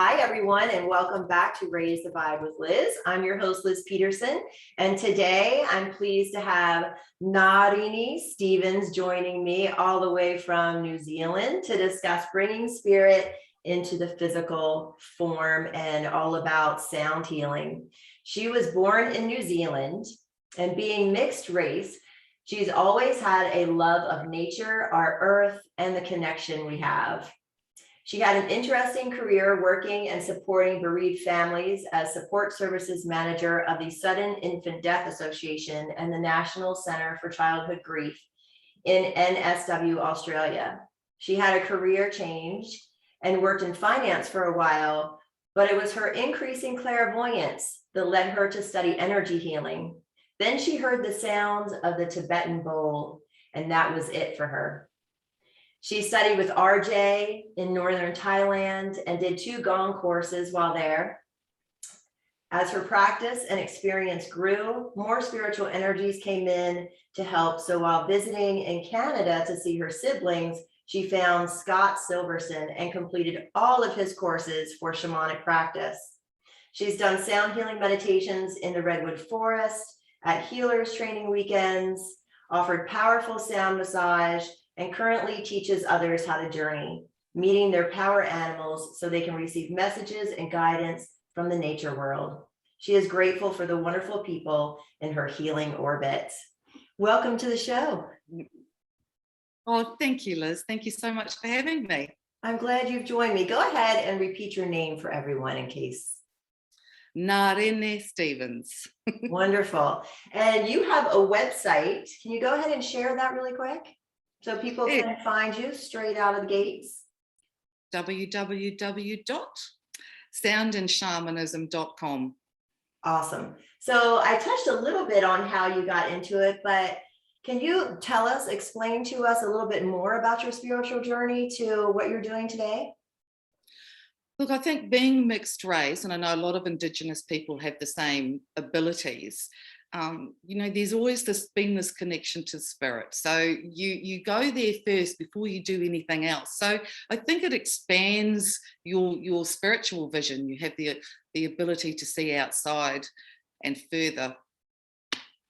Hi, everyone, and welcome back to Raise the Vibe with Liz. I'm your host, Liz Peterson, and today I'm pleased to have Ngarene Stevens joining me all the way from New Zealand to discuss bringing spirit into the physical form and all about sound healing. She was born in New Zealand, and being mixed race, she's always had a love of nature, our earth, and the connection we have. She had an interesting career working and supporting bereaved families as support services manager of the Sudden Infant Death Association and the National Center for Childhood Grief in NSW Australia. She had a career change and worked in finance for a while, but it was her increasing clairvoyance that led her to study energy healing. Then she heard the sounds of the Tibetan Bowl, and that was it for her. She studied with RJ in northern Thailand and did 2 Gong courses while there. As her practice and experience grew, more spiritual energies came in to help. So while visiting in Canada to see her siblings, she found Scott Silverston and completed all of his courses for Shamanic Practice. She's done sound healing meditations in the Redwood Forest, at healers training weekends, offered powerful sound massage, and currently teaches others how to journey, meeting their power animals so they can receive messages and guidance from the nature world. She is grateful for the wonderful people in her healing orbit. Welcome to the show. Oh, thank you, Liz. Thank you so much for having me. I'm glad you've joined me. Go ahead and repeat your name for everyone in case. Ngarene Stevens. Wonderful. And you have a website. Can you go ahead and share that really quick so people can find you straight out of the gates? www.soundandshamanism.com. Awesome. So I touched a little bit on how you got into it, but can you explain to us a little bit more about your spiritual journey to what you're doing today? Look, I think being mixed race, and I know a lot of Indigenous people have the same abilities, there's always been this connection to spirit. So you go there first before you do anything else. So I think it expands your spiritual vision. You have the ability to see outside and further.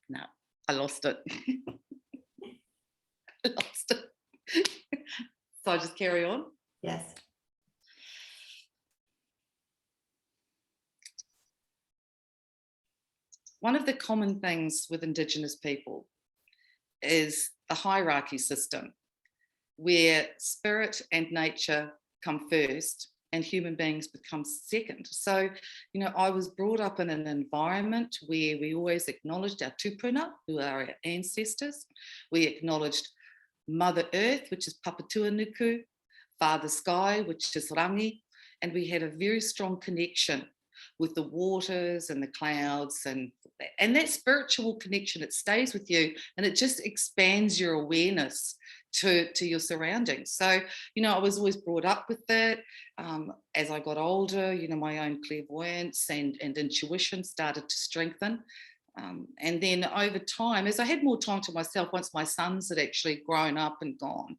No, I lost it. I lost it. So I just carry on? Yes. One of the common things with Indigenous people is the hierarchy system, where spirit and nature come first and human beings become second. So, I was brought up in an environment where we always acknowledged our tupuna, who are our ancestors. We acknowledged Mother Earth, which is Papatuanuku, Father Sky, which is Rangi, and we had a very strong connection with the waters and the clouds, and that spiritual connection, it stays with you and it just expands your awareness to your surroundings. So, I was always brought up with that. As I got older, my own clairvoyance and intuition started to strengthen. And then over time, as I had more time to myself, once my sons had actually grown up and gone,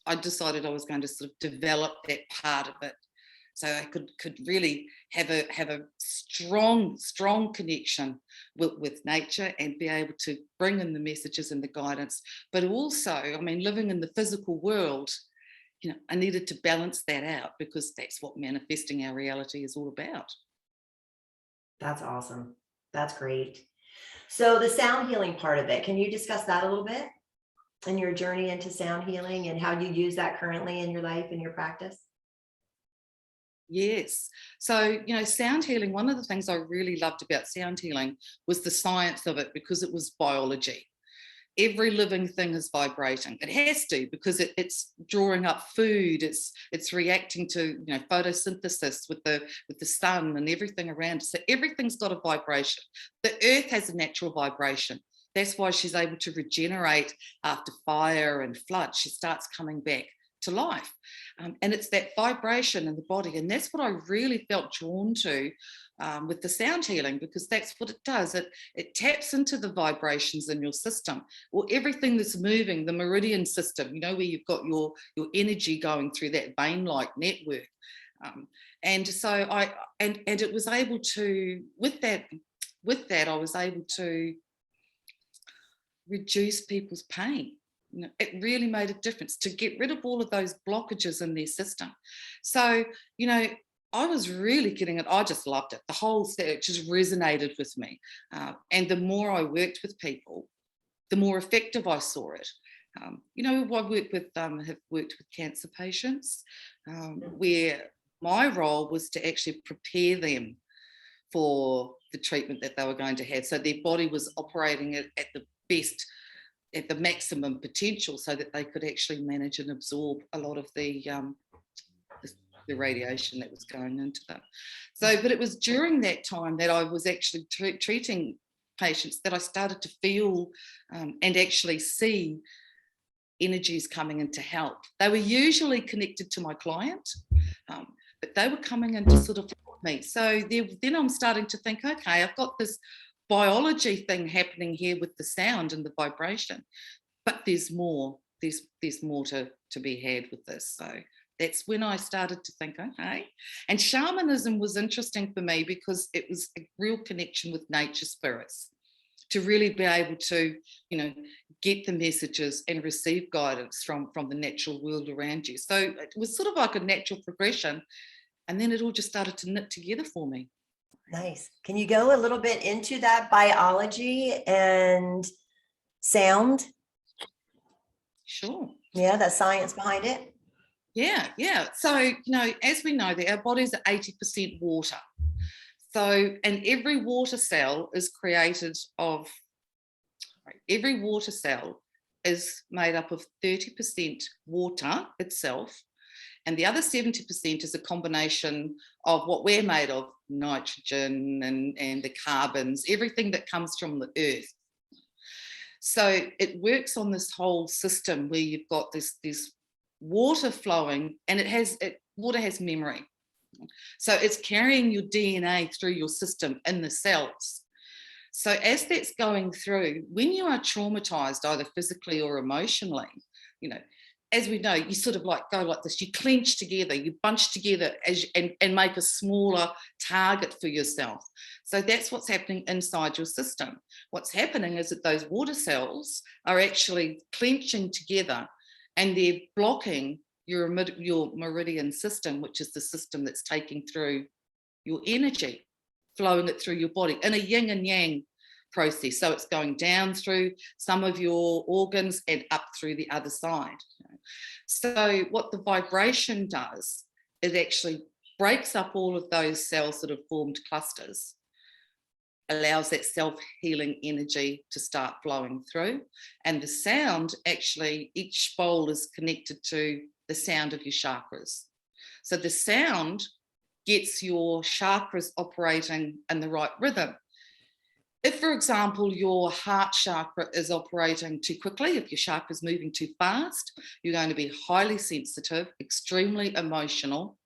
I decided I was going to sort of develop that part of it. So I could really have a strong connection with nature and be able to bring in the messages and the guidance. But also, living in the physical world, I needed to balance that out because that's what manifesting our reality is all about. That's awesome. That's great. So the sound healing part of it, can you discuss that a little bit and your journey into sound healing and how you use that currently in your life and your practice? Yes. So, sound healing, one of the things I really loved about sound healing was the science of it, because it was biology. Every living thing is vibrating. It has to, because it's drawing up food. It's reacting to photosynthesis with the sun and everything around. So everything's got a vibration. The earth has a natural vibration. That's why she's able to regenerate after fire and flood. She starts coming back to life. And it's that vibration in the body. And that's what I really felt drawn to with the sound healing, because that's what it does. It taps into the vibrations in your system, or everything that's moving, the meridian system, where you've got your energy going through that vein-like network. And so and it was able to, with that, I was able to reduce people's pain. You know, it really made a difference to get rid of all of those blockages in their system. So, you know, I was really getting it. I just loved it. The whole thing, it just resonated with me. And the more I worked with people, the more effective I saw it. You know, I have worked with cancer patients, where my role was to actually prepare them for the treatment that they were going to have. So their body was operating at the best, at the maximum potential, so that they could actually manage and absorb a lot of the radiation that was going into them. So, but it was during that time that I was actually treating patients that I started to feel and actually see energies coming in to help. They were usually connected to my client, but they were coming in to sort of help me. So then I'm starting to think, okay, I've got this biology thing happening here with the sound and the vibration, but there's more. There's more to be had with this. So that's when I started to think, okay. And shamanism was interesting for me because it was a real connection with nature spirits, to really be able to, you know, get the messages and receive guidance from the natural world around you. So it was sort of like a natural progression. And then it all just started to knit together for me. Nice. Can you go a little bit into that biology and sound? Sure. Yeah, that science behind it. Yeah. So, you know, as we know, that our bodies are 80% water. So, and every water cell is made up of 30% water itself, and the other 70% is a combination of what we're made of, nitrogen and the carbons, everything that comes from the earth. So it works on this whole system where you've got this water flowing, and water has memory. So it's carrying your DNA through your system in the cells. So as that's going through, when you are traumatized, either physically or emotionally, you know, as we know, you sort of like go like this, you clench together, you bunch together and make a smaller target for yourself. So that's what's happening inside your system. What's happening is that those water cells are actually clenching together, and they're blocking your meridian system, which is the system that's taking through your energy, flowing it through your body in a yin and yang process. So it's going down through some of your organs and up through the other side. So what the vibration does is actually breaks up all of those cells that have formed clusters, allows that self-healing energy to start flowing through. And the sound, actually, each bowl is connected to the sound of your chakras. So the sound gets your chakras operating in the right rhythm. If, for example, your heart chakra is operating too quickly, if your chakra is moving too fast, you're going to be highly sensitive, extremely emotional,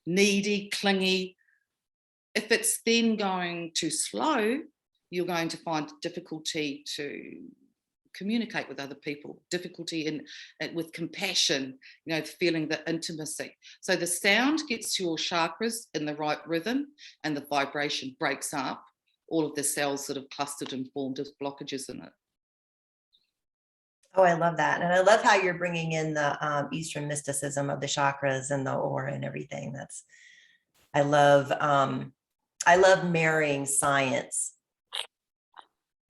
needy, clingy. If it's then going too slow, you're going to find difficulty to communicate with other people, difficulty with compassion, you know, feeling the intimacy. So the sound gets your chakras in the right rhythm, and the vibration breaks up all of the cells that have clustered and formed as blockages in it. Oh, I love that. And I love how you're bringing in the Eastern mysticism of the chakras and the aura and everything. I love marrying science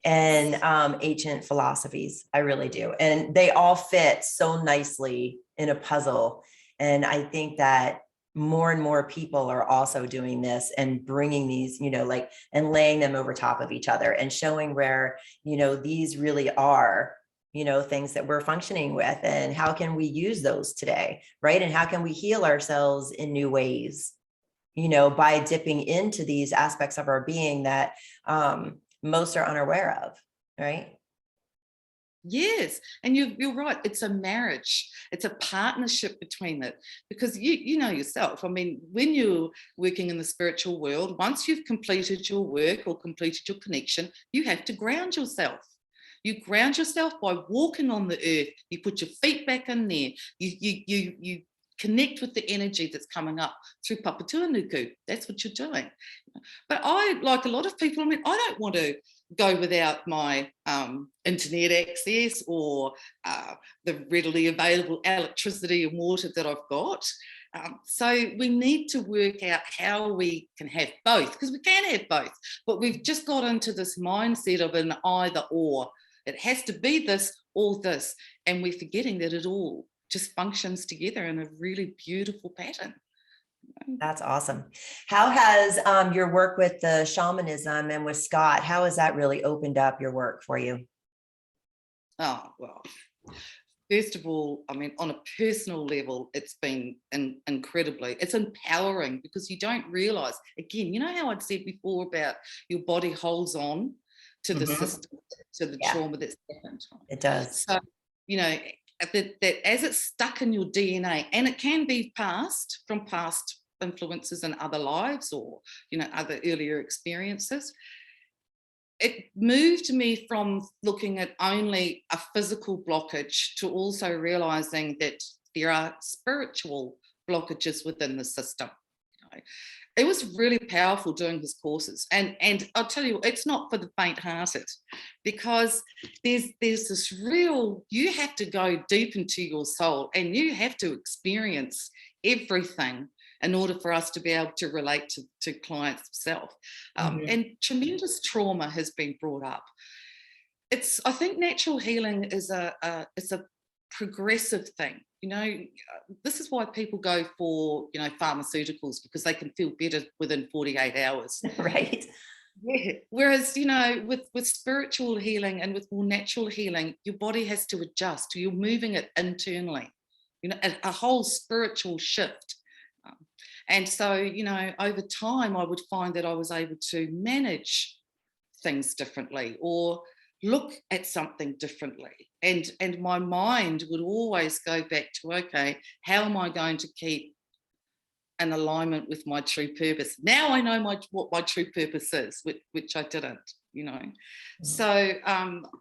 and ancient philosophies. I really do. And they all fit so nicely in a puzzle. And I think that more and more people are also doing this and bringing these, you know, like, and laying them over top of each other and showing where, you know, these really are, you know, things that we're functioning with, and how can we use those today, right? And how can we heal ourselves in new ways, you know, by dipping into these aspects of our being that most are unaware of, right? Yes, and you're right. It's a marriage. It's a partnership between it, because you know yourself. I mean, when you're working in the spiritual world, once you've completed your work or completed your connection, you have to ground yourself. You ground yourself by walking on the earth. You put your feet back in there. You connect with the energy that's coming up through Papatūānuku. That's what you're doing. But I, like a lot of people, I mean, I don't want to go without my internet access or the readily available electricity and water that I've got. So we need to work out how we can have both, because we can have both, but we've just got into this mindset of an either or. It has to be this or this, and we're forgetting that it all just functions together in a really beautiful pattern. That's awesome. How has your work with the shamanism and with Scott, how has that really opened up your work for you? Oh, well, first of all, I mean, on a personal level, it's been incredibly, it's empowering, because you don't realize, again, you know how I'd said before about your body holds on to the system, to the trauma that's happened. It does. So, you know, that as it's stuck in your DNA, and it can be passed from past influences in other lives or, you know, other earlier experiences, it moved me from looking at only a physical blockage to also realizing that there are spiritual blockages within the system. You know, it was really powerful doing his courses, and I'll tell you, it's not for the faint-hearted, because there's this real, you have to go deep into your soul and you have to experience everything in order for us to be able to relate to clients themselves. And tremendous trauma has been brought up. I think natural healing is it's a progressive thing. You know, this is why people go for, you know, pharmaceuticals, because they can feel better within 48 hours. Right. Yeah. Whereas, you know, with spiritual healing and with more natural healing, your body has to adjust. You're moving it internally, you know, a whole spiritual shift. And so, you know, over time, I would find that I was able to manage things differently or look at something differently. And my mind would always go back to, okay, how am I going to keep in alignment with my true purpose? Now I know what my true purpose is, which I didn't, you know. So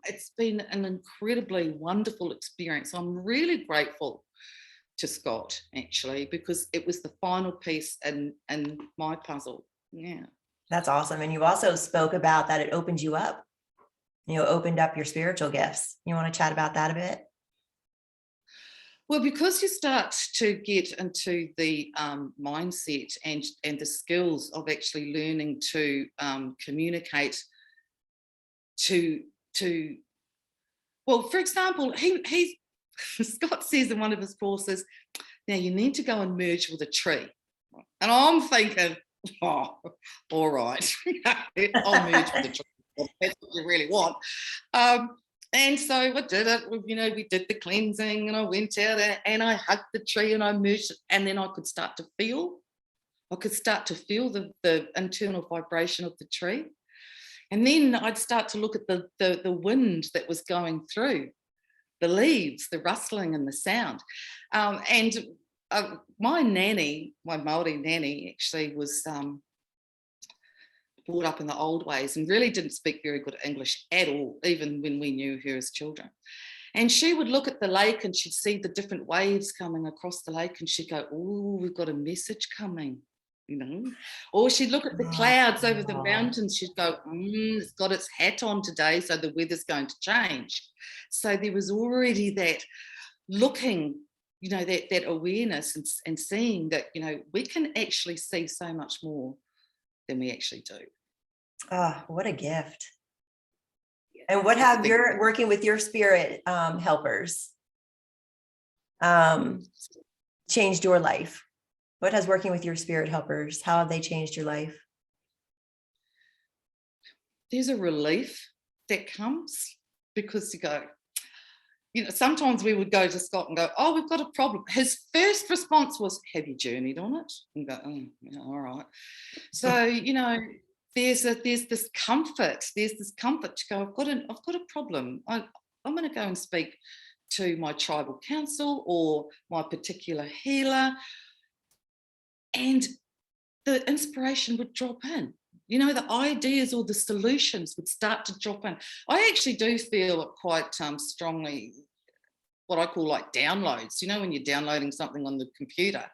it's been an incredibly wonderful experience. I'm really grateful to Scott, actually, because it was the final piece in my puzzle. Yeah. That's awesome. And you also spoke about that it opened you up, you know, opened up your spiritual gifts. You want to chat about that a bit? Well, because you start to get into the mindset and the skills of actually learning to communicate to well, for example, he Scott says in one of his courses, now you need to go and merge with a tree. And I'm thinking, oh, all right, I'll merge with a tree. That's what you really want. And so I did it, you know, we did the cleansing and I went out and I hugged the tree and I merged it, and then I could start to feel the internal vibration of the tree. And then I'd start to look at the wind that was going through the leaves, the rustling and the sound. My nanny, my Māori nanny, actually was brought up in the old ways and really didn't speak very good English at all, even when we knew her as children. And she would look at the lake and she'd see the different waves coming across the lake and she'd go, oh, we've got a message coming, you know. Or she'd look at the clouds over the mountains, she'd go, it's got its hat on today, so the weather's going to change. So there was already that looking, you know, that awareness and seeing that, you know, we can actually see so much more than we actually do. Oh, what a gift. And what have your working with your spirit helpers changed your life? What has working with your spirit helpers, how have they changed your life? There's a relief that comes, because you go, you know, sometimes we would go to Scott and go, oh, we've got a problem. His first response was, have you journeyed on it? And go, oh, yeah, all right. So, you know, there's this comfort. There's this comfort to go, I've got a problem. I'm going to go and speak to my tribal council or my particular healer. And the inspiration would drop in. You know, the ideas or the solutions would start to drop in. I actually do feel it quite strongly what I call like downloads, you know, when you're downloading something on the computer.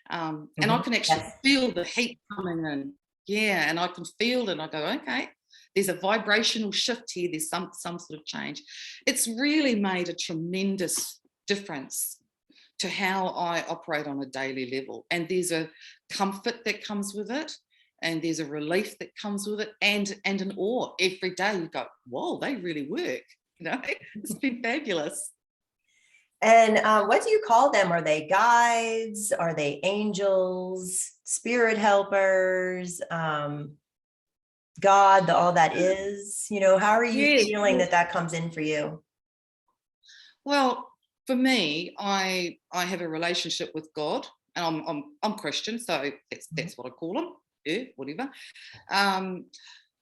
And I Mhm. can actually Yes. feel the heat coming in. Yeah, and I can feel it and I go, okay, there's a vibrational shift here, there's some sort of change. It's really made a tremendous difference to how I operate on a daily level. And there's a comfort that comes with it, and there's a relief that comes with it, and an awe. Every day you go, whoa, they really work. You know, it's been fabulous. And what do you call them? Are they guides? Are they angels? Spirit helpers? God, all that is? You know, how are you Yes. feeling that comes in for you? Well, for me, I have a relationship with God, and I'm Christian, so that's what I call them. Yeah, whatever. Um,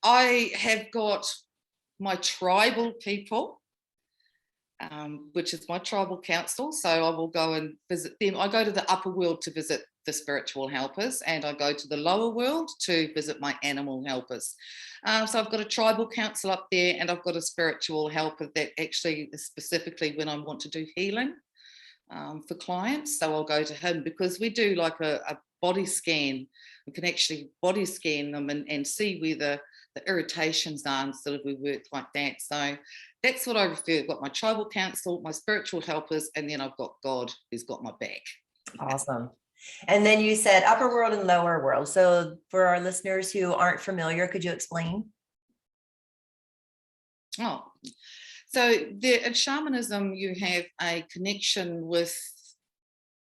I have got my tribal people, which is my tribal council. So I will go and visit them. I go to the upper world to visit the spiritual helpers, and I go to the lower world to visit my animal helpers. So I've got a tribal council up there, and I've got a spiritual helper that actually is specifically when I want to do healing for clients. So I'll go to him because we do like a body scan. We can actually body scan them and see where the irritations are, and sort of we work like that. So that's what I refer. I've got my tribal council, my spiritual helpers, and then I've got God who's got my back. Awesome. And then you said upper world and lower world. So for our listeners who aren't familiar, could you explain? Oh, so there, in shamanism, you have a connection with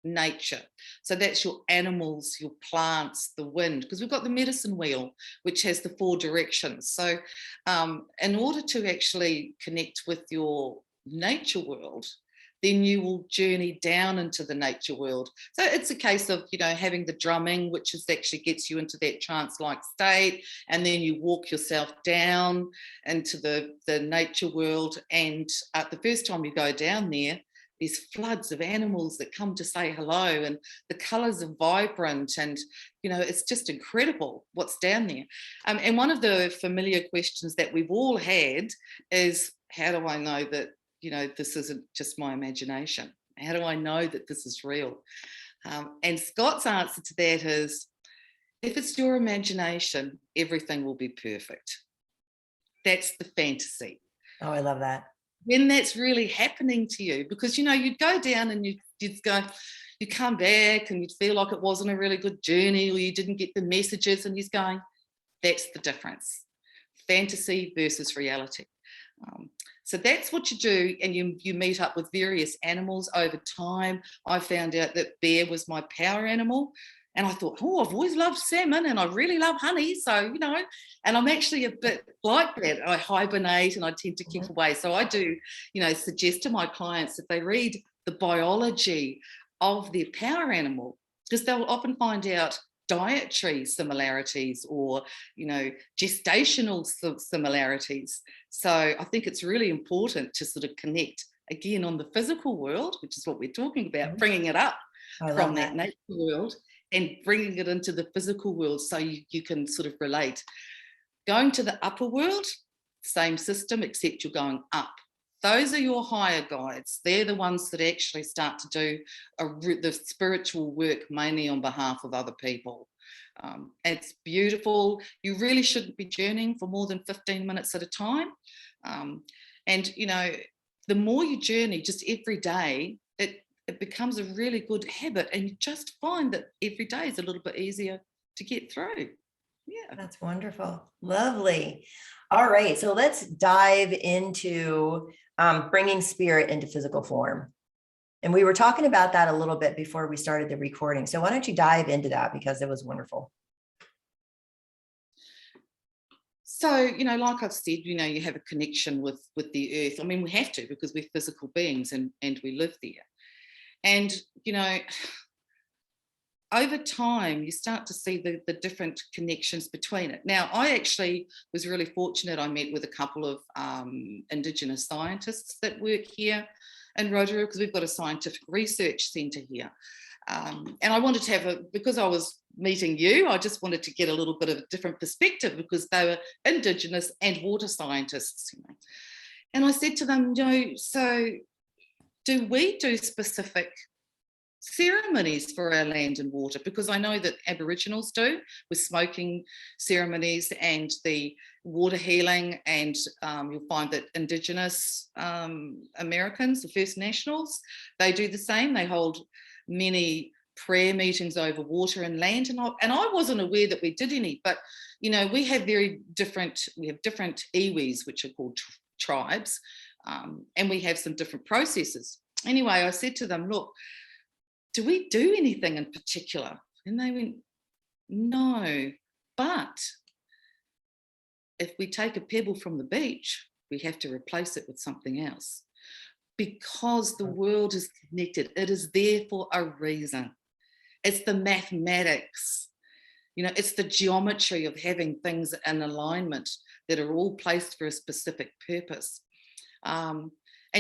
nature. So that's your animals, your plants, the wind, because we've got the medicine wheel, which has the 4 directions. So in order to actually connect with your nature world, then you will journey down into the nature world. So it's a case of, you know, having the drumming, which is actually gets you into that trance-like state, and then you walk yourself down into the nature world. And the first time you go down there's floods of animals that come to say hello, and the colors are vibrant, and you know, it's just incredible what's down there. And one of the familiar questions that we've all had is, how do I know that, you know, this isn't just my imagination? How do I know that this is real? And Scott's answer to that is, if it's your imagination, everything will be perfect. That's the fantasy. Oh, I love that. When that's really happening to you, because, you know, you'd go down and you'd go, you come back and you'd feel like it wasn't a really good journey, or you didn't get the messages, and you're going, that's the difference. Fantasy versus reality. So that's what you do, and you meet up with various animals over time. I found out that bear was my power animal, and I thought, oh, I've always loved salmon and I really love honey. So, you know, and I'm actually a bit like that. I hibernate and I tend to keep away. So I do, you know, suggest to my clients that they read the biology of their power animal, because they'll often find out dietary similarities, or, you know, gestational similarities. So I think it's really important to sort of connect again on the physical world, which is what we're talking about, bringing it up from that nature world and bringing it into the physical world, so you can sort of relate. Going to the upper world, same system, except you're going up. Those are your higher guides. They're the ones that actually start to do the spiritual work mainly on behalf of other people. It's beautiful. You really shouldn't be journeying for more than 15 minutes at a time. And, you know, the more you journey just every day, it becomes a really good habit, and you just find that every day is a little bit easier to get through. Yeah. That's wonderful. Lovely. All right. So let's dive into bringing spirit into physical form. And we were talking about that a little bit before we started the recording. So why don't you dive into that, because it was wonderful. So, you know, like I've said, you know, you have a connection with the earth. I mean, we have to, because we're physical beings and we live there. And, you know, over time, you start to see the different connections between it. Now, I actually was really fortunate. I met with a couple of Indigenous scientists that work here in Rotorua, because we've got a scientific research centre here. And I wanted to have because I was meeting you, I just wanted to get a little bit of a different perspective, because they were Indigenous and water scientists. You know. And I said to them, you know, so do we do specific ceremonies for our land and water? Because I know that Aboriginals do, with smoking ceremonies and the water healing, and you'll find that Indigenous Americans, the First Nationals, they do the same. They hold many prayer meetings over water and land, and I wasn't aware that we did any, but you know, we have different iwis, which are called tribes, and we have some different processes. Anyway, I said to them, look, do we do anything in particular? And they went, no, but if we take a pebble from the beach, we have to replace it with something else, because the world is connected. It is there for a reason. It's the mathematics, you know, it's the geometry of having things in alignment that are all placed for a specific purpose. And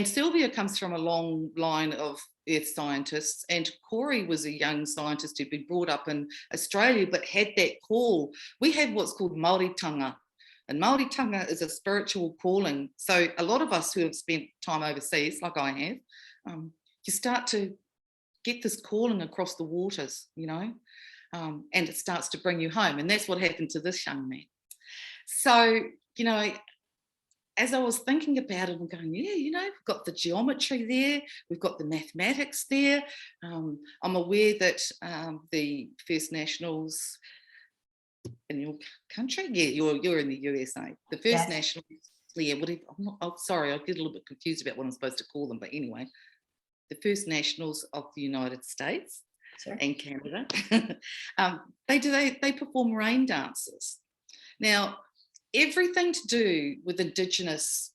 Sylvia comes from a long line of earth scientists, and Corey was a young scientist who'd been brought up in Australia but had that call. We have what's called Māoritanga, and Māoritanga is a spiritual calling. So a lot of us who have spent time overseas, like I have, you start to get this calling across the waters, you know, and it starts to bring you home. And that's what happened to this young man. So, you know, as I was thinking about it, I'm going, yeah, you know, we've got the geometry there, we've got the mathematics there. I'm aware that the First Nationals in your country, yeah, you're in the USA. The First Nationals, yeah, whatever. Sorry, I get a little bit confused about what I'm supposed to call them, but anyway, the First Nationals of the United States and Canada, they perform rain dances. Now, everything to do with Indigenous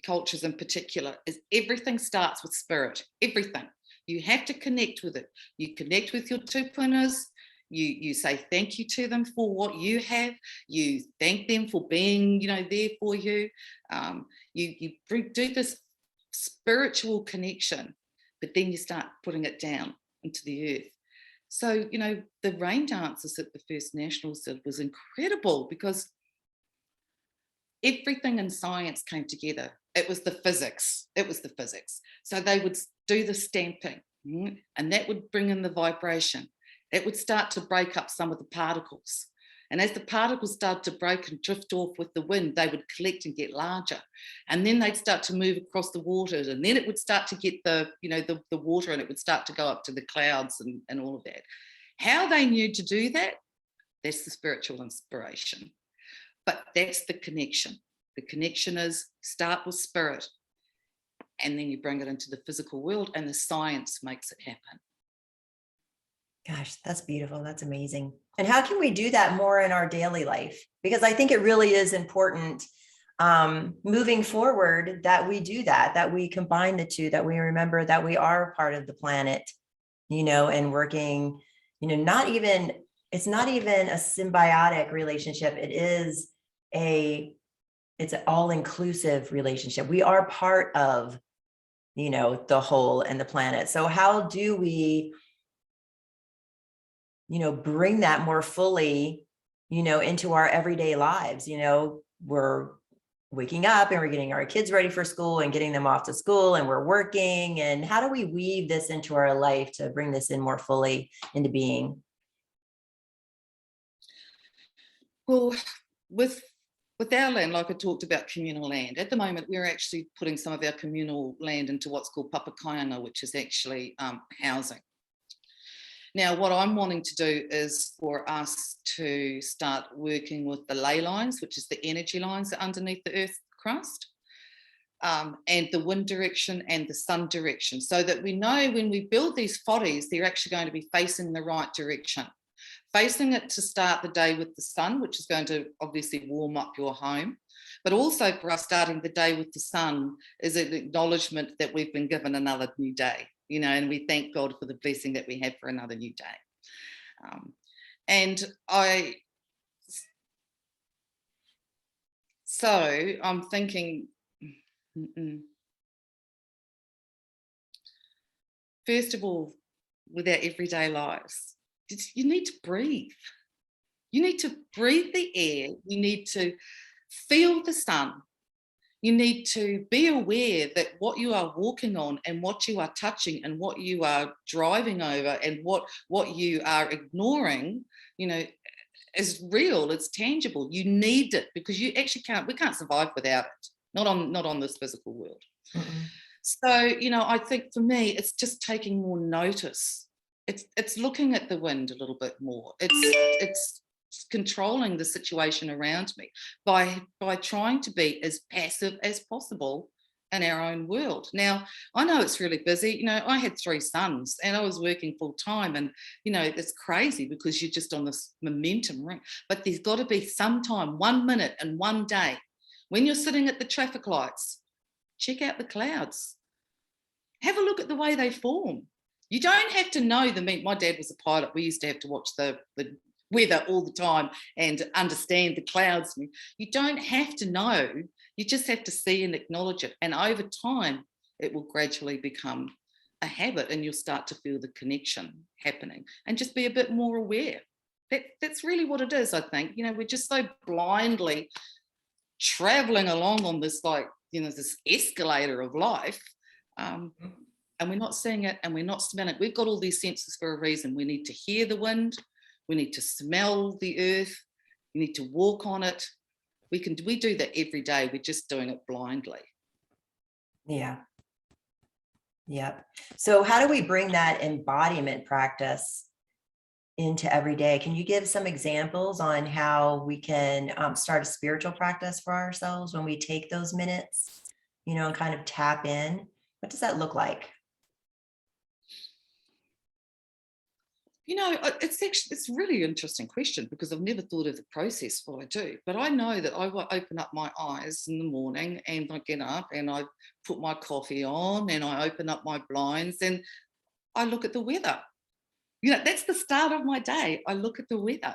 cultures in particular is everything starts with spirit. Everything. You have to connect with it. You connect with your tupunas. You say thank you to them for what you have. You thank them for being, you know, there for you. You do this spiritual connection, but then you start putting it down into the earth. So, you know, the rain dances that the First Nationals did was incredible, because everything in science came together. It was the physics. So they would do the stamping, and that would bring in the vibration. It would start to break up some of the particles. And as the particles started to break and drift off with the wind, they would collect and get larger. And then they'd start to move across the waters. And then it would start to get the water, and it would start to go up to the clouds and all of that. How they knew to do that, that's the spiritual inspiration. But that's the connection. The connection is start with spirit, and then you bring it into the physical world, and the science makes it happen. Gosh, that's beautiful. That's amazing. And how can we do that more in our daily life? Because I think it really is important moving forward that we do that we combine the two, that we remember that we are part of the planet, you know, and working, you know, it's not even a symbiotic relationship. It's an all-inclusive relationship. We are part of, you know, the whole and the planet. So how do we, you know, bring that more fully, you know, into our everyday lives? You know, we're waking up and we're getting our kids ready for school and getting them off to school, and we're working. And how do we weave this into our life to bring this in more fully into being? Well, with our land, like I talked about communal land, at the moment, we're actually putting some of our communal land into what's called papakayana, which is actually housing. Now, what I'm wanting to do is for us to start working with the ley lines, which is the energy lines that are underneath the earth crust, and the wind direction and the sun direction, so that we know when we build these wharis, they're actually going to be facing the right direction. Facing it to start the day with the sun, which is going to obviously warm up your home, but also for us starting the day with the sun is an acknowledgement that we've been given another new day. You know, and we thank God for the blessing that we have for another new day. So I'm thinking, first of all, with our everyday lives, you need to breathe. You need to breathe the air. You need to feel the sun. You need to be aware that what you are walking on and what you are touching and what you are driving over and what you are ignoring, you know, is real, it's tangible. You need it because you actually we can't survive without it. Not on this physical world. Mm-mm. So, you know, I think for me, it's just taking more notice. It's looking at the wind a little bit more. It's controlling the situation around me by trying to be as passive as possible in our own world. Now, I know it's really busy. You know, I had 3 sons and I was working full time, and, you know, it's crazy because you're just on this momentum, right? But there's got to be some time, 1 minute and 1 day, when you're sitting at the traffic lights, check out the clouds. Have a look at the way they form. You don't have to know my dad was a pilot. We used to have to watch the weather all the time and understand the clouds. You don't have to know. You just have to see and acknowledge it. And over time, it will gradually become a habit and you'll start to feel the connection happening and just be a bit more aware. That's really what it is, I think. You know, we're just so blindly traveling along on this, like, you know, this escalator of life. And we're not seeing it and we're not smelling it. We've got all these senses for a reason. We need to hear the wind. We need to smell the earth. We need to walk on it. We do that every day. We're just doing it blindly. Yeah. Yep. So how do we bring that embodiment practice into every day? Can you give some examples on how we can start a spiritual practice for ourselves when we take those minutes, you know, and kind of tap in? What does that look like? You know, it's a really interesting question because I've never thought of the process what I do. But I know that I will open up my eyes in the morning and I get up and I put my coffee on and I open up my blinds and I look at the weather. You know, that's the start of my day. I look at the weather.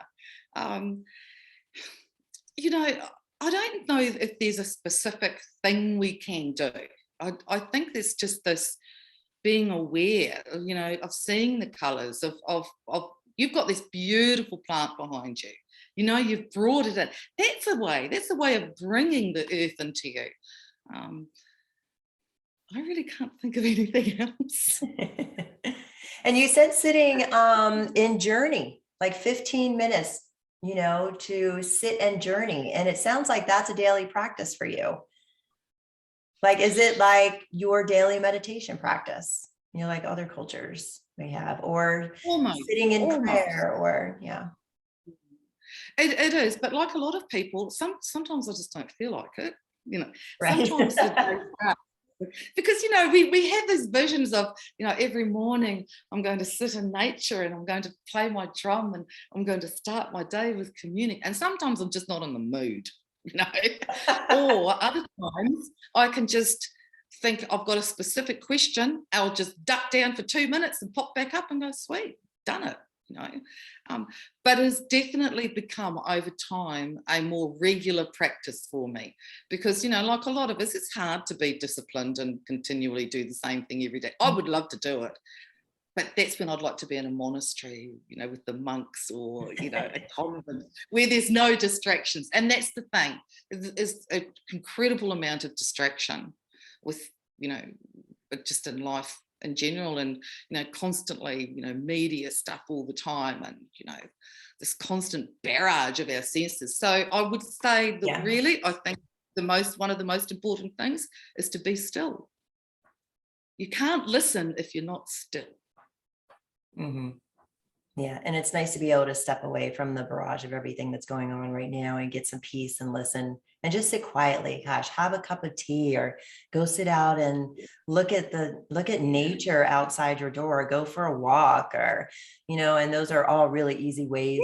You know, I don't know if there's a specific thing we can do. I think there's just this being aware, you know, of seeing the colours of you've got this beautiful plant behind you. You know, you've brought it in. That's a way of bringing the earth into you. I really can't think of anything else. And you said sitting in journey, like 15 minutes, you know, to sit and journey. And it sounds like that's a daily practice for you. Like, is it like your daily meditation practice, you know, like other cultures may have, or sitting in prayer, or yeah. It is, but like a lot of people, sometimes I just don't feel like it, you know. Right. Sometimes because, you know, we have these visions of, you know, every morning I'm going to sit in nature and I'm going to play my drum and I'm going to start my day with communing. And sometimes I'm just not in the mood, you know. Or other times I can just think I've got a specific question. I'll just duck down for 2 minutes and pop back up and go, sweet, done it, you know. But it's definitely become over time a more regular practice for me because, you know, like a lot of us, it's hard to be disciplined and continually do the same thing every day. I would love to do it, but that's when I'd like to be in a monastery, you know, with the monks, or, you know, a convent where there's no distractions. And that's the thing, is an incredible amount of distraction with, you know, just in life in general, and, you know, constantly, you know, media stuff all the time, and, you know, this constant barrage of our senses. So I would say that really, I think one of the most important things is to be still. You can't listen if you're not still. Mm-hmm. Yeah. And it's nice to be able to step away from the barrage of everything that's going on right now and get some peace and listen and just sit quietly. Gosh, have a cup of tea or go sit out and look at nature outside your door, go for a walk, or, you know, and those are all really easy ways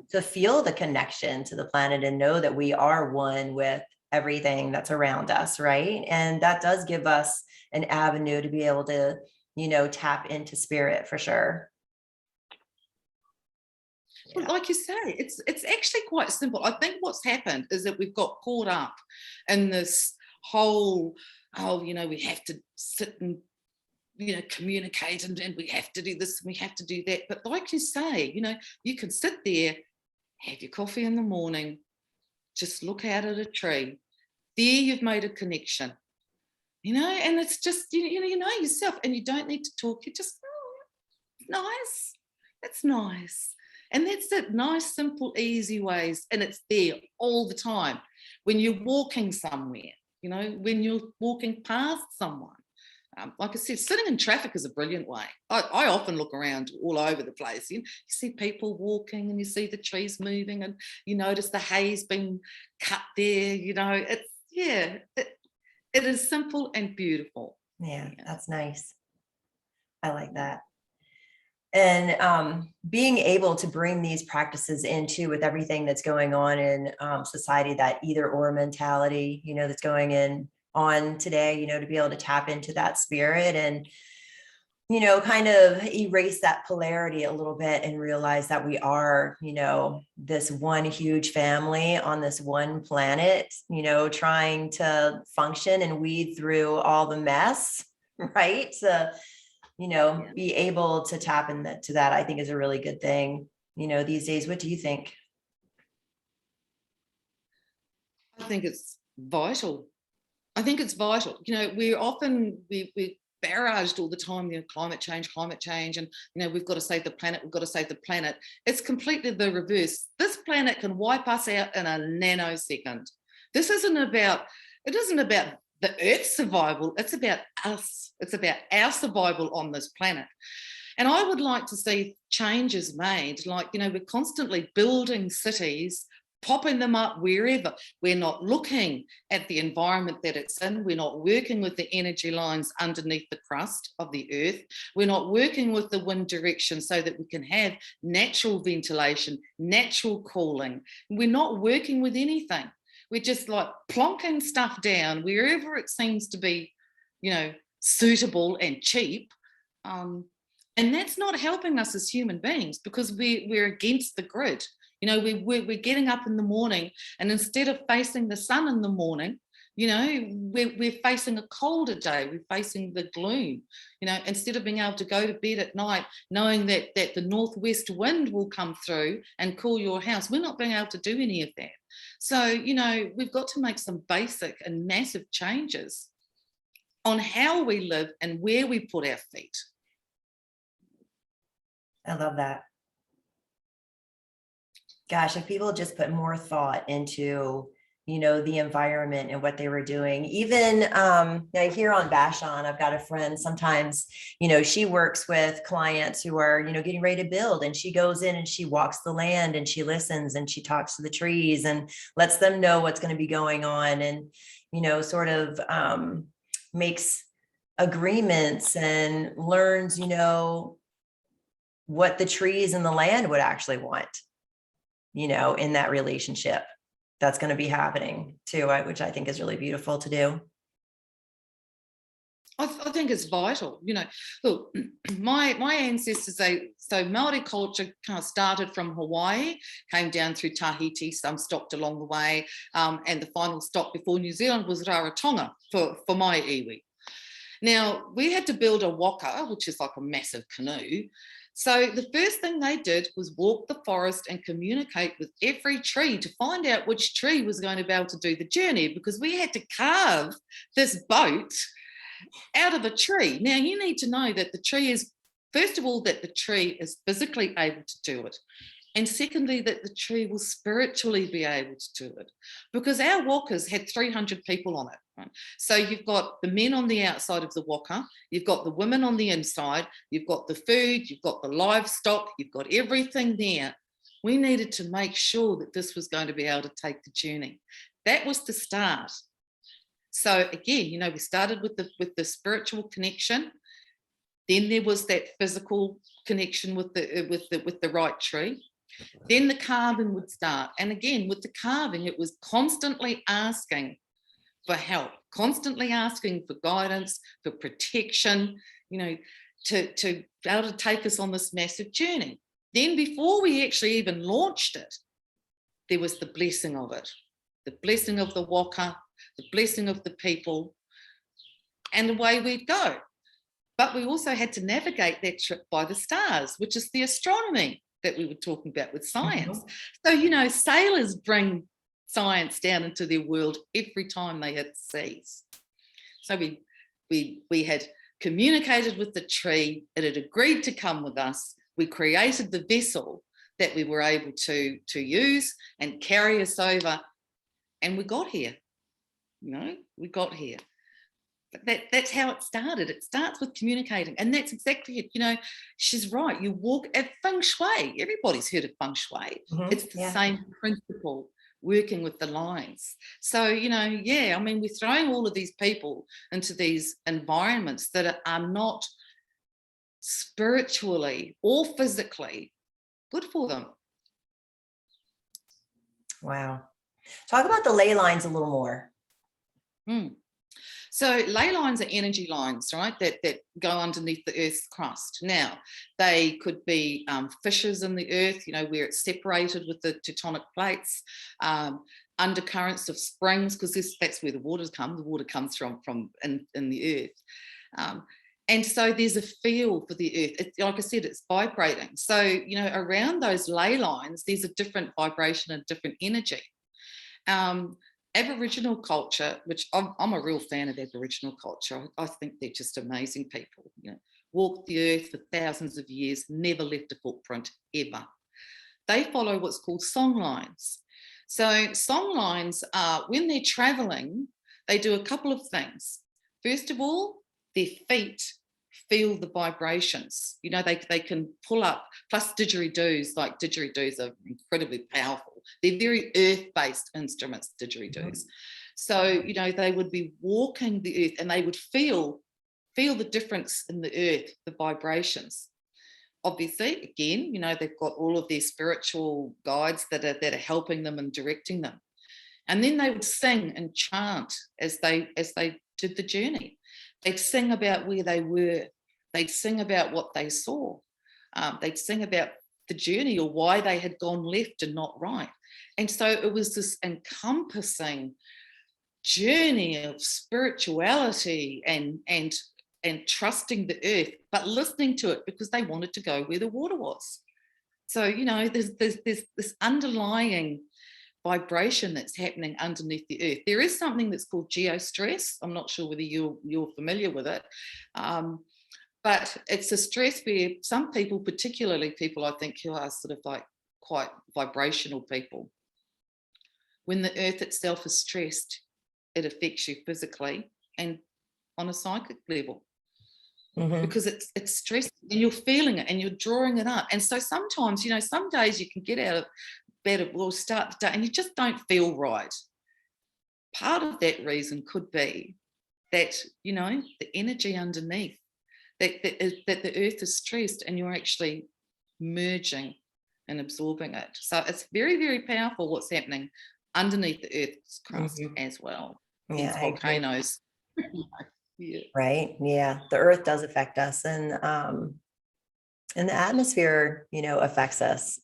to feel the connection to the planet and know that we are one with everything that's around us. Right. And that does give us an avenue to be able to, you know, tap into spirit for sure. Well, like you say, it's actually quite simple. I think what's happened is that we've got caught up in this whole, you know, we have to sit and, you know, communicate and we have to do this and we have to do that. But like you say, you know, you can sit there, have your coffee in the morning, just look out at a tree, There you've made a connection, and it's just, you know yourself, and you don't need to talk. You just, nice. That's nice. And that's it. Nice, simple, easy ways. And it's there all the time. When you're walking somewhere, when you're walking past someone. Like I said, sitting in traffic is a brilliant way. I often look around all over the place. You see people walking, and you see the trees moving, and you notice the hay's been cut there. It is simple and beautiful. Yeah, that's nice. I like that. And being able to bring these practices into with everything that's going on in society, that either or mentality, that's going on today, to be able to tap into that spirit and, kind of erase that polarity a little bit and realize that we are, this one huge family on this one planet, trying to function and weed through all the mess, right? Be able to tap into that, I think, is a really good thing, these days. What do you think? I think it's vital. We're often, we're barraged all the time, climate change, and, we've got to save the planet. It's completely the reverse. This planet can wipe us out in a nanosecond. It isn't about the Earth's survival. It's about us. It's about our survival on this planet. And I would like to see changes made. Like, we're constantly building cities, popping them up wherever. We're not looking at the environment that it's in. We're not working with the energy lines underneath the crust of the earth. We're not working with the wind direction so that we can have natural ventilation, natural cooling. We're not working with anything. We're just like plonking stuff down wherever it seems to be, suitable and cheap. And that's not helping us as human beings, because we're against the grid. We're getting up in the morning, and instead of facing the sun in the morning, we're facing a colder day. We're facing the gloom. Instead of being able to go to bed at night knowing that the northwest wind will come through and cool your house, we're not being able to do any of that. So, we've got to make some basic and massive changes on how we live and where we put our feet. I love that. Gosh, if people just put more thought into, the environment and what they were doing, even here on Vashon, I've got a friend, sometimes, she works with clients who are, getting ready to build, and she goes in and she walks the land and she listens and she talks to the trees and lets them know what's going to be going on, and, sort of makes agreements and learns, what the trees and the land would actually want, in that relationship that's going to be happening too, which I think is really beautiful to do. I think it's vital. Look, my ancestors, so Maori culture kind of started from Hawaii, came down through Tahiti, some stopped along the way, and the final stop before New Zealand was Rarotonga for my iwi. Now, we had to build a waka, which is like a massive canoe. So the first thing they did was walk the forest and communicate with every tree to find out which tree was going to be able to do the journey, because we had to carve this boat out of a tree. Now, you need to know that the tree is, first of all, that the tree is physically able to do it. And secondly, that the tree will spiritually be able to do it, because our walkers had 300 people on it. Right? So you've got the men on the outside of the waka, you've got the women on the inside, you've got the food, you've got the livestock, you've got everything there. We needed to make sure that this was going to be able to take the journey. That was the start. So again, we started with the spiritual connection. Then there was that physical connection with the right tree. Then the carving would start. And again, with the carving, it was constantly asking for help, constantly asking for guidance, for protection, to be able to take us on this massive journey. Then before we actually even launched it, there was the blessing of it, the blessing of the waka, the blessing of the people, and away we'd go. But we also had to navigate that trip by the stars, which is the astronomy that we were talking about with science. Mm-hmm. So, sailors bring science down into their world every time they hit seas. So we had communicated with the tree. It had agreed to come with us. We created the vessel that we were able to use and carry us over, and we got here. We got here. But that's how it started. It starts with communicating, and that's exactly it. She's right. You walk at feng shui. Everybody's heard of feng shui. It's the same principle, working with the lines. So, we're throwing all of these people into these environments that are not spiritually or physically good for them. Wow. Talk about the ley lines a little more. So ley lines are energy lines, right, that go underneath the Earth's crust. Now, they could be fissures in the Earth, where it's separated with the tectonic plates, undercurrents of springs, because that's where the water comes. The water comes from in the Earth. And so there's a feel for the Earth. Like I said, it's vibrating. So, around those ley lines, there's a different vibration and different energy. Aboriginal culture, which I'm a real fan of Aboriginal culture. I think they're just amazing people. Walked the earth for thousands of years, never left a footprint ever. They follow what's called song lines. So song lines are, when they're traveling, they do a couple of things. First of all, their feet feel the vibrations. They can pull up, plus didgeridoos, like didgeridoos are incredibly powerful. They're very earth-based instruments, didgeridoos. So, they would be walking the earth and they would feel the difference in the earth, the vibrations. Obviously, again, they've got all of their spiritual guides that are helping them and directing them. And then they would sing and chant as they did the journey. They'd sing about where they were. They'd sing about what they saw. They'd sing about the journey or why they had gone left and not right. And so it was this encompassing journey of spirituality and trusting the earth, but listening to it because they wanted to go where the water was. So, there's this underlying vibration that's happening underneath the earth. There is something that's called geostress. I'm not sure whether you're familiar with it. But it's a stress where some people, particularly people I think who are sort of like quite vibrational people, when the earth itself is stressed, it affects you physically and on a psychic level. Because it's stressed and you're feeling it and you're drawing it up. And so sometimes, some days you can get out of bed or start the day and you just don't feel right. Part of that reason could be that, the energy underneath, that the earth is stressed and you're actually merging and absorbing it. So it's very, very powerful what's happening underneath the earth's crust as well. Yeah, volcanoes. Right. Yeah. The earth does affect us, and the atmosphere, affects us.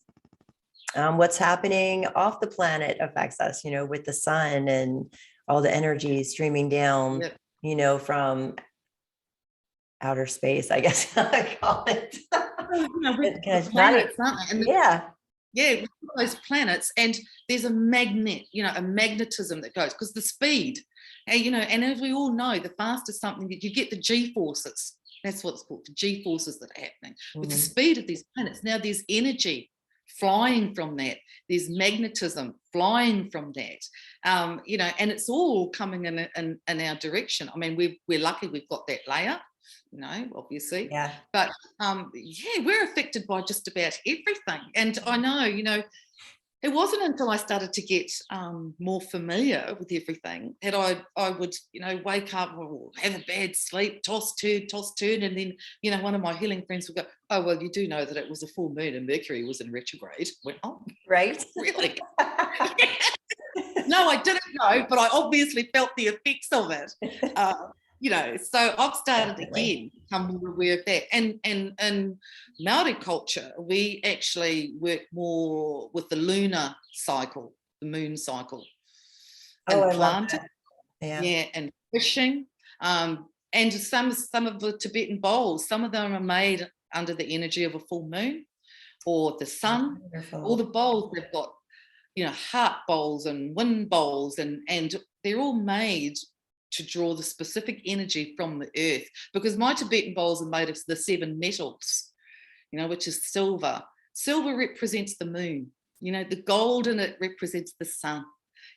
What's happening off the planet affects us, with the sun and all the energy streaming down, from outer space, I guess I call it. Planets, aren't they? Yeah, those planets, and there's a magnet, a magnetism that goes, because the speed, and as we all know, the faster something, that you get the G-forces. That's what it's called, the G-forces that are happening with the speed of these planets. Now there's energy flying from that. There's magnetism flying from that. And it's all coming in our direction. I mean, we're lucky we've got that layer. Obviously. Yeah. But we're affected by just about everything. And I know, it wasn't until I started to get more familiar with everything that I would, wake up or have a bad sleep, toss, turn. And then, one of my healing friends would go, oh, well, you do know that it was a full moon and Mercury was in retrograde. I went, oh, right. Really? No, I didn't know, but I obviously felt the effects of it. So I've started again to become more aware of that. And in Maori culture, we actually work more with the lunar cycle, the moon cycle. And I planting. Yeah, and fishing. And some of the Tibetan bowls, some of them are made under the energy of a full moon or the sun. Wonderful. All the bowls they've got, heart bowls and wind bowls, and they're all made to draw the specific energy from the earth, because my Tibetan bowls are made of the 7 metals, which is silver. Silver represents the moon. The gold in it represents the sun.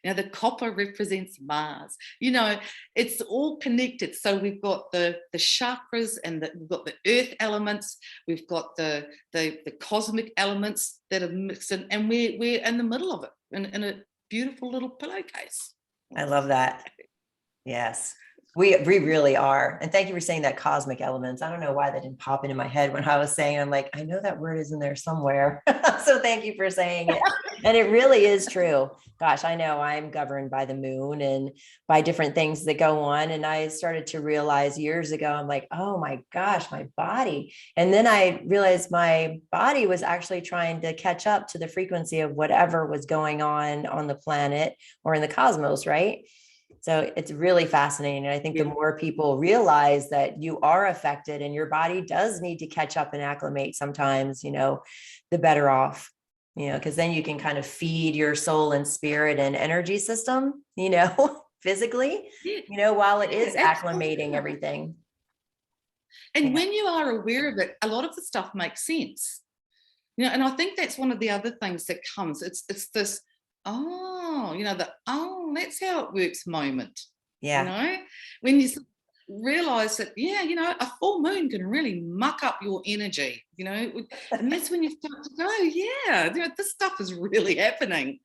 The copper represents Mars. It's all connected. So we've got the chakras, and we've got the earth elements. We've got the cosmic elements that are mixed in, and we're in the middle of it in a beautiful little pillowcase. I love that. Yes, we really are. And thank you for saying that, cosmic elements. I don't know why that didn't pop into my head when I was saying, I'm like, I know that word is in there somewhere. So thank you for saying it. And it really is true. Gosh, I know I'm governed by the moon and by different things that go on. And I started to realize years ago, I'm like, oh my gosh, my body. And then I realized my body was actually trying to catch up to the frequency of whatever was going on the planet or in the cosmos, right? So it's really fascinating. And I think the more people realize that you are affected and your body does need to catch up and acclimate sometimes, the better off, because then you can kind of feed your soul and spirit and energy system, physically, while it is acclimating everything. And when you are aware of it, a lot of the stuff makes sense. And I think that's one of the other things that comes. It's this, that's how it works moment. Yeah. When you realize that, a full moon can really muck up your energy, and that's when you start to go, this stuff is really happening.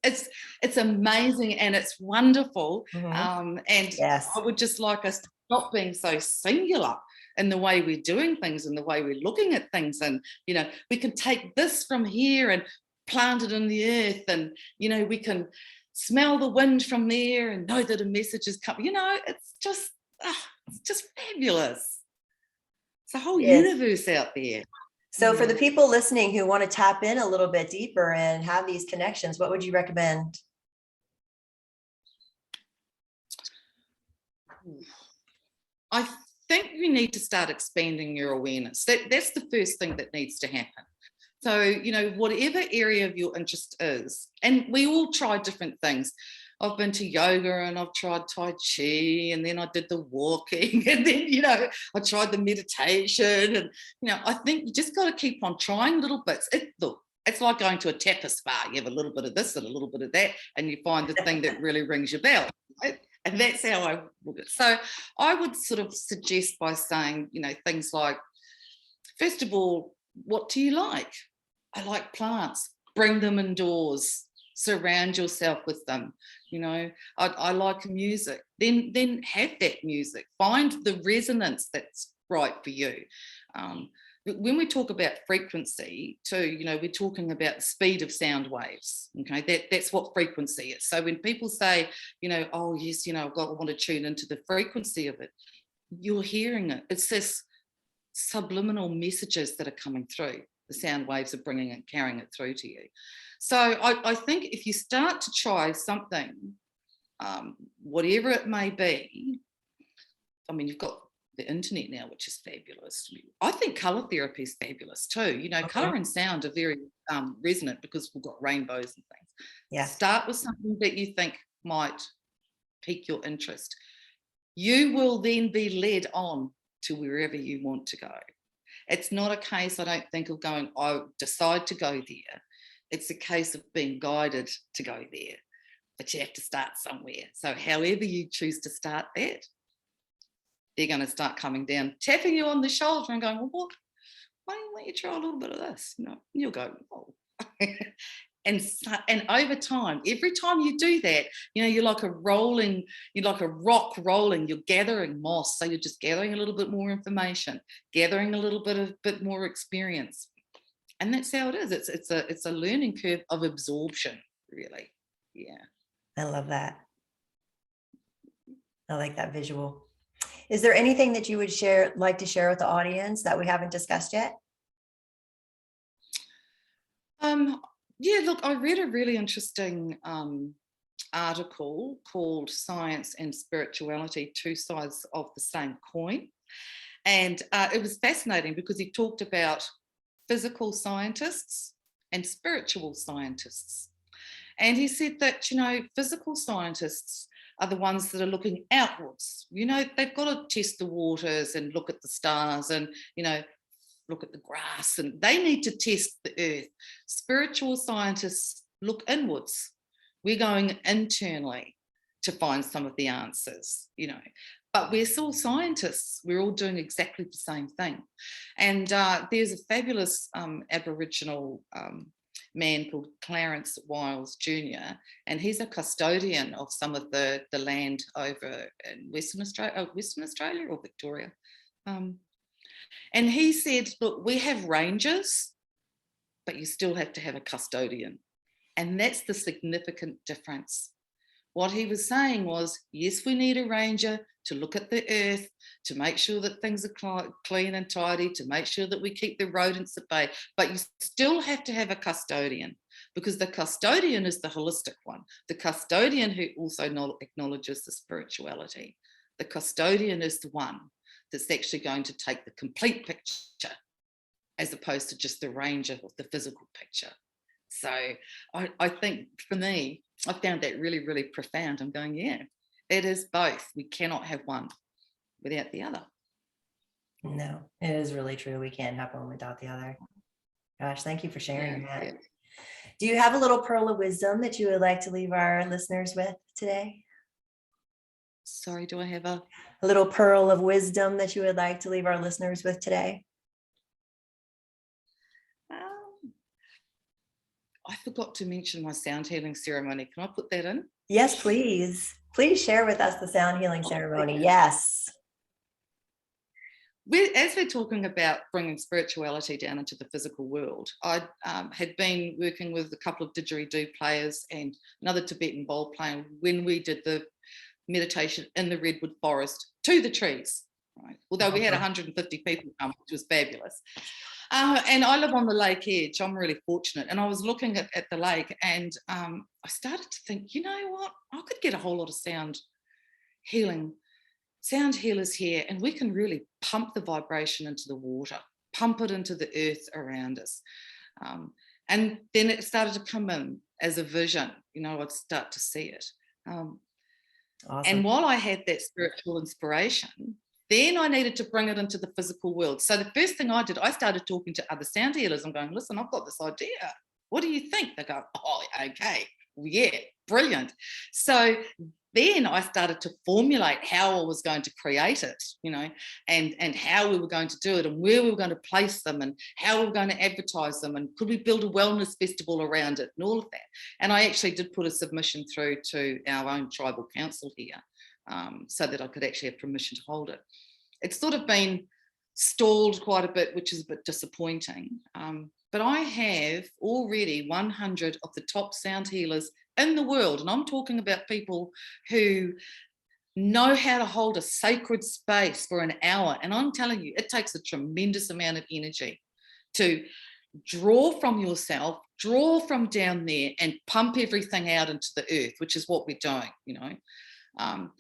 It's amazing and it's wonderful. Mm-hmm. And yes. I would just like us to stop being so singular in the way we're doing things and the way we're looking at things. And, we can take this from here and plant it in the earth, and, we can smell the wind from there and know that a message is coming. It's just fabulous. It's a whole universe out there. So for the people listening who want to tap in a little bit deeper and have these connections, what would you recommend? I think you need to start expanding your awareness. That's the first thing that needs to happen. So, whatever area of your interest is, and we all try different things. I've been to yoga and I've tried Tai Chi, and then I did the walking, and then, I tried the meditation, and, I think you just got to keep on trying little bits. It's like going to a tapas spa. You have a little bit of this and a little bit of that, and you find the thing that really rings your bell. Right? And that's how I look at it. So I would sort of suggest by saying, things like, first of all, what do you like? I like plants. Bring them indoors. Surround yourself with them. I like music. Then have that music. Find the resonance that's right for you. When we talk about frequency too, we're talking about the speed of sound waves. Okay, that's what frequency is. So when people say, oh yes, I want to tune into the frequency of it, you're hearing it. It's this subliminal messages that are coming through. The sound waves are bringing it, carrying it through to you. So I think if you start to try something, whatever it may be, you've got the internet now, which is fabulous. I think colour therapy is fabulous too. Colour and sound are very resonant because we've got rainbows and things. Yeah. Start with something that you think might pique your interest. You will then be led on to wherever you want to go. It's not a case, I don't think, of going, I decide to go there. It's a case of being guided to go there. But you have to start somewhere. So however you choose to start that, they're going to start coming down, tapping you on the shoulder and going, well, what? Why don't you try a little bit of this? And you'll go, oh. And over time, every time you do that, you're like a rock rolling, you're gathering moss. So you're just gathering a little bit more information, gathering a little bit more experience. And that's how it is. It's a learning curve of absorption, really. Yeah. I love that. I like that visual. Is there anything that you would like to share with the audience that we haven't discussed yet? Yeah, look, I read a really interesting article called Science and Spirituality, Two Sides of the Same Coin. And it was fascinating because he talked about physical scientists and spiritual scientists. And he said that, physical scientists are the ones that are looking outwards. They've got to test the waters and look at the stars and, look at the grass, and they need to test the earth. Spiritual scientists look inwards. We're going internally to find some of the answers, but we're still scientists. We're all doing exactly the same thing. And there's a fabulous Aboriginal man called Clarence Wiles Jr., and he's a custodian of some of the land over in Western Australia or Victoria. And he said, look, we have rangers, but you still have to have a custodian. And that's the significant difference. What he was saying was, yes, we need a ranger to look at the earth, to make sure that things are clean and tidy, to make sure that we keep the rodents at bay, but you still have to have a custodian, because the custodian is the holistic one. The custodian who also acknowledges the spirituality. The custodian is the one that's actually going to take the complete picture, as opposed to just the range of the physical picture. So I think for me, I found that really, really profound. I'm going, yeah, it is both. We cannot have one without the other. No, it is really true. We can't have one without the other. Gosh, thank you for sharing that. Yeah. Do you have a little pearl of wisdom that you would like to leave our listeners with today? Sorry, do I have a little pearl of wisdom that you would like to leave our listeners with today? I forgot to mention my sound healing ceremony. Can I put that in? Yes, please. Please share with us the sound healing ceremony. Yes. As we're talking about bringing spirituality down into the physical world, I had been working with a couple of didgeridoo players and another Tibetan Bowl player when we did the meditation in the Redwood Forest to the trees. Right? Although we had 150 people come, which was fabulous. And I live on the lake edge. I'm really fortunate. And I was looking at the lake, and I started to think, you know what? I could get a whole lot of sound healers here, and we can really pump the vibration into the water, pump it into the earth around us. And then it started to come in as a vision. I'd start to see it. Awesome. And while I had that spiritual inspiration, then I needed to bring it into the physical world. So the first thing I did, I started talking to other sound healers. I'm going, listen, I've got this idea. What do you think? They go, oh, okay. Yeah, brilliant. So then I started to formulate how I was going to create it, and how we were going to do it, and where we were going to place them, and how we were going to advertise them, and could we build a wellness festival around it, and all of that. And I actually did put a submission through to our own tribal council here, so that I could actually have permission to hold it. It's sort of been stalled quite a bit, which is a bit disappointing. But I have already 100 of the top sound healers in the world, and I'm talking about people who know how to hold a sacred space for an hour. And I'm telling you, it takes a tremendous amount of energy to draw from yourself, draw from down there, and pump everything out into the earth, which is what we're doing,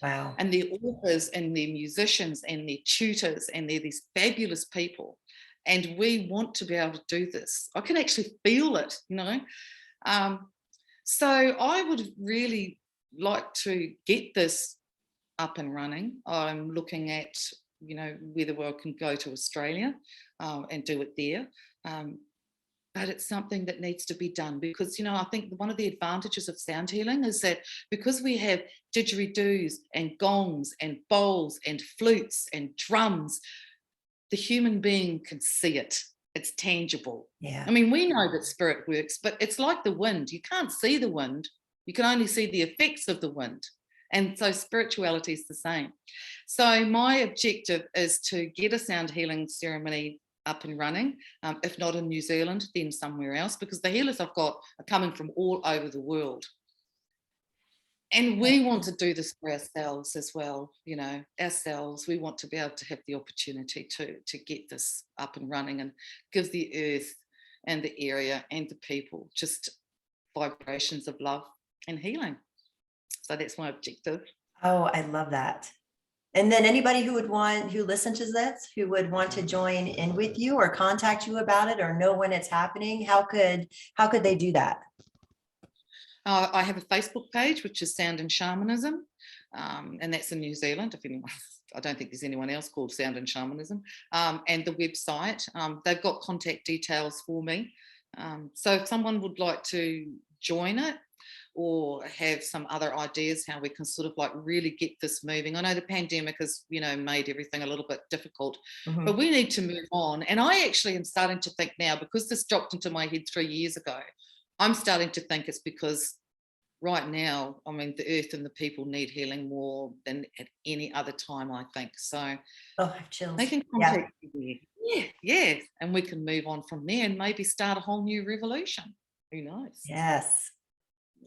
Wow. And they're authors and they're musicians and they're tutors and they're these fabulous people. And we want to be able to do this. I can actually feel it, So I would really like to get this up and running. I'm looking at, whether I can go to Australia and do it there. But it's something that needs to be done because, I think one of the advantages of sound healing is that because we have didgeridoos and gongs and bowls and flutes and drums, the human being can see it. It's tangible. Yeah. I mean, we know that spirit works, but it's like the wind. You can't see the wind. You can only see the effects of the wind. And so spirituality is the same. So my objective is to get a sound healing ceremony up and running, if not in New Zealand, then somewhere else, because the healers I've got are coming from all over the world. And we want to do this for ourselves as well, ourselves. We want to be able to have the opportunity to get this up and running and give the earth and the area and the people just vibrations of love and healing. So that's my objective. Oh, I love that. And then anybody who listens to this, who would want to join in with you or contact you about it or know when it's happening, how could they do that? I have a Facebook page, which is Sound and Shamanism, and that's in New Zealand. If anyone, I don't think there's anyone else called Sound and Shamanism. And the website, they've got contact details for me. So if someone would like to join it or have some other ideas how we can sort of like really get this moving. I know the pandemic has, made everything a little bit difficult, but we need to move on. And I actually am starting to think now, because this dropped into my head 3 years ago, I'm starting to think it's because right now, I mean, the earth and the people need healing more than at any other time, I think. So I have chills. they can contact you there. Yeah. And we can move on from there and maybe start a whole new revolution. Who knows? Yes.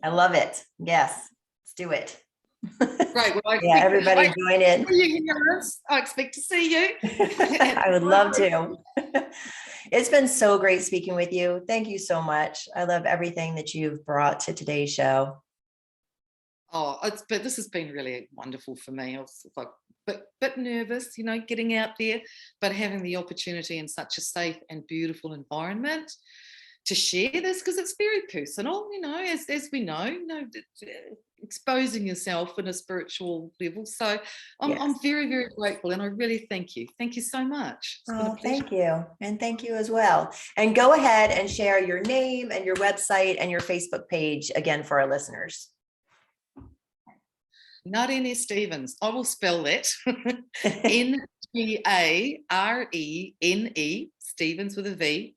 I love it. Yes. Let's do it. Great. Well, everybody join in. I expect to see you. I would love to. It's been so great speaking with you. Thank you so much. I love everything that you've brought to today's show. Oh, but this has been really wonderful for me. I was like bit nervous, getting out there, but having the opportunity in such a safe and beautiful environment to share this, because it's very personal, as we know, exposing yourself in a spiritual level. So I'm very, very grateful, and I really thank you. Thank you so much. Thank you. And thank you as well. And go ahead and share your name and your website and your Facebook page again for our listeners. Ngarene Stevens. I will spell that. Ngarene, Stevens with a V.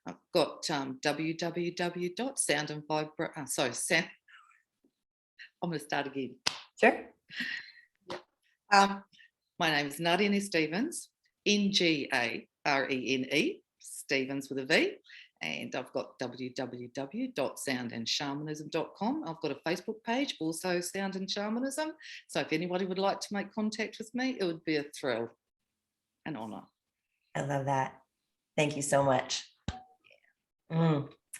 I've got www.sound and vibration. I'm going to start again. Sure. My name is Ngarene Stevens, Ngarene, Stevens with a V. And I've got www.soundandshamanism.com. I've got a Facebook page, also Sound and Shamanism. So if anybody would like to make contact with me, it would be a thrill, an honour. I love that. Thank you so much.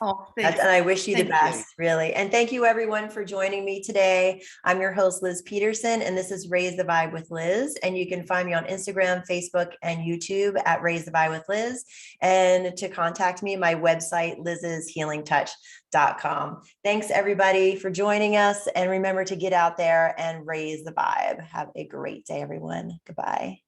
Oh, thanks. And I wish you the best, really. And thank you everyone for joining me today. I'm your host, Liz Peterson, and this is Raise the Vibe with Liz. And you can find me on Instagram, Facebook, and YouTube at Raise the Vibe with Liz. And to contact me, my website, liz'shealingtouch.com. Thanks everybody for joining us. And remember to get out there and raise the vibe. Have a great day, everyone. Goodbye.